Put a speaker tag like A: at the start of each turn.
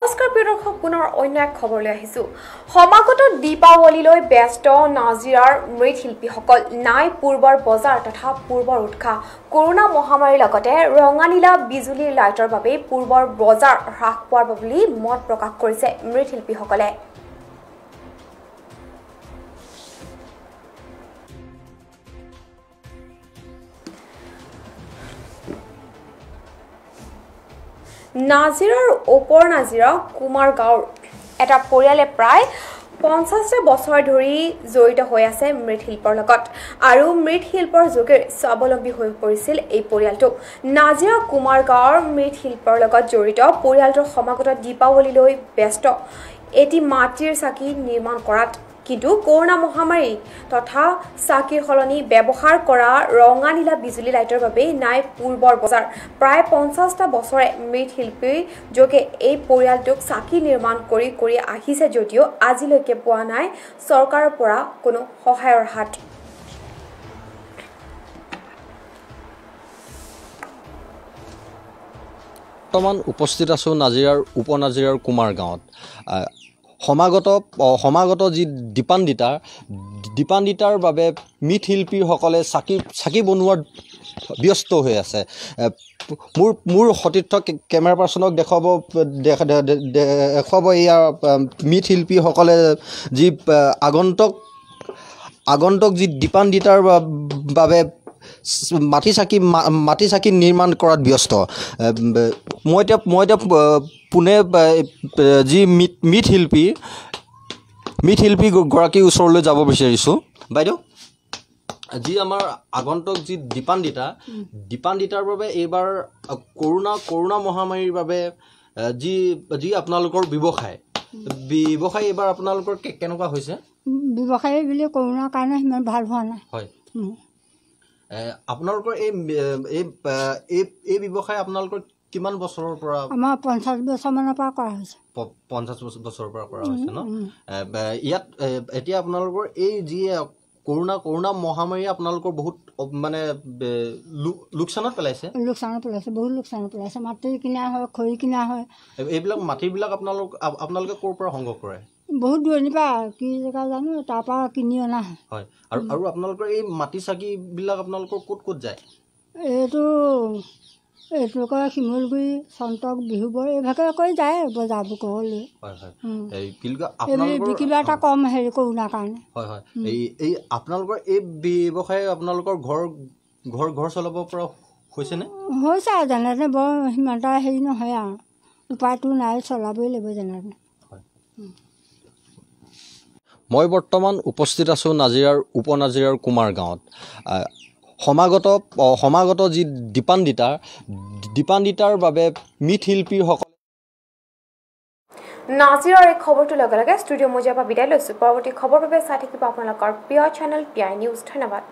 A: নমস্কাৰ প্ৰিয় দৰ্শক পুনৰ অন্য এক খবৰলৈ আহিছো সমাগত দীপাৱলীলৈ ব্যস্ত নাজিৰাৰ মৃৎশিল্পীসকল নাই পূৰ্বৰ বজাৰ তথা পূৰ্বৰ উৎসাহ কৰোনা মহামাৰীৰ লগতে ৰঙানীলা বিজুলীৰ লাইটৰ বাবে পূৰ্বৰ বজাৰ হ্ৰাস পোৱাৰ বুলি মত প্ৰকাশ কৰিছে মৃৎশিল্পীসকলে নাজিৰাৰ ওপৰ নাজিৰা কুমাৰ গাঁৱৰ এটা পৰিয়ালে প্ৰায় 50টা বছৰ ধৰি জড়িত হৈ আছে মৃৎশিল্পৰ লগত আৰু মৃৎশিল্পৰ যোগে স্বাৱলম্বী হৈ পৰিছিল এই পৰিয়ালটো নাজিৰা কুমাৰ গাঁৱৰ মৃৎশিল্পৰ লগত জড়িত পৰিয়ালটোৰ সমাগত দীপাৱলীলৈ ব্যস্ত এটি মাটিৰ চাকি নিৰ্মাণ কৰাত কিন্তু কৰোনা মহামাৰী তথা চাকিৰ হলনি ব্যৱহাৰ কৰা ৰঙানীলা বিজুলী লাইটৰ বাবে নাই পূৰ্বৰ বজাৰ প্ৰায় 50টা বছৰে মৃৎশিল্পীৰ যোগে এই পৰিয়ালটোক চাকি নিৰ্মাণ কৰি আহিছে যদিও আজিলৈকে পোৱা নাই চৰকাৰৰ পৰা কোনো সহায়ৰ হাত
B: বৰ্তমান উপস্থিত আছো নাজিৰাৰ উপনাজিৰাৰ কুমাৰ গাঁৱত সমাগত যি দীপান্বিতাৰ বাবে মৃৎশিল্পীসকলে চাকি বনোৱাৰ ব্যস্ত হৈ আছে মোৰ সতীৰ্থ কেমেৰা পাৰ্চনক দেখুৱাব এয়া মৃৎশিল্পীসকলে যি আগন্তুক যি দীপান্বিতাৰ বাবে মাটি চাকি নিৰ্মাণ কৰাত ব্যস্ত মই এতিয়া পুনে যি মৃৎশিল্পী গৰাকীৰ ওচৰলৈ যাব বিচাৰিছোঁ বাইদেউ যি আমাৰ আগন্তুক যি দীপান্বিতাৰ বাবে এইবাৰ কৰোনা মহামাৰীৰ বাবে যি আপোনালোকৰ ব্যৱসায় এইবাৰ আপোনালোকৰ কেনেকুৱা হৈছে
C: ব্যৱসায় বুলি কৰোনাৰ কাৰণে সিমান ভাল হোৱা নাই
B: হয় আপোনালোকৰ এই ব্যৱসায় আপোনালোকৰ কিমান বছৰৰ পৰা
C: আমাৰ 50 বছৰমানৰ পৰা কৰা হৈছে
B: 50 বছৰৰ পৰা কৰা হৈছে ন ইয়াত এতিয়া আপোনালোকৰ এই যি কৰোনা মহামাৰী আপোনালোকৰ বহুত মানে লোকচানত পেলাইছে
C: বহুত লোকচানত পেলাইছে মাটি কিনা হয় খৰি কিনা হয়
B: এইবিলাক মাটিবিলাক আপোনালোকে ক'ৰ পৰা সংগ্ৰহ কৰে
C: বহুত দূৰণিৰ পৰা কি জেগা জানো তাৰ পৰা কিনি অনা
B: হয় আৰু আপোনালোকৰ এই মাটি চাকিবিলাক আপোনালোকৰ ক'ত যায়
C: এইটো কয় শিমলগুৰি চন্তক বিহুবৰ এইভাগে কৈ যায় বজাৰবোৰ ক'বলৈ বিকিবা এটা কম হেৰি কৰোণাৰ কাৰণে
B: হয় এই আপোনালোকৰ এই ব্যৱসায় আপোনালোকৰ ঘৰ চলাব পৰা হৈছেনে
C: হৈছে আৰু যেনে বৰ সিমান এটা হেৰি নহয় আৰু উপায়টো নাই চলাবই লাগিব যেনে
B: মই বৰ্তমান উপস্থিত আছো নাজিৰাৰ উপনাজিৰাৰ কুমাৰ গাঁৱত সমাগত যি দীপান্বিতাৰ বাবে মৃৎশিল্পীসকলে
A: নাজিৰাৰ এই খবৰটোৰ লগে লগে ষ্টুডিঅ' মজিয়াৰ পৰা বিদায় লৈছো পৰৱৰ্তী খবৰ বাবে চাই থাকিব আপোনালোকৰ প্ৰিয় চেনেল PI নিউজ ধন্যবাদ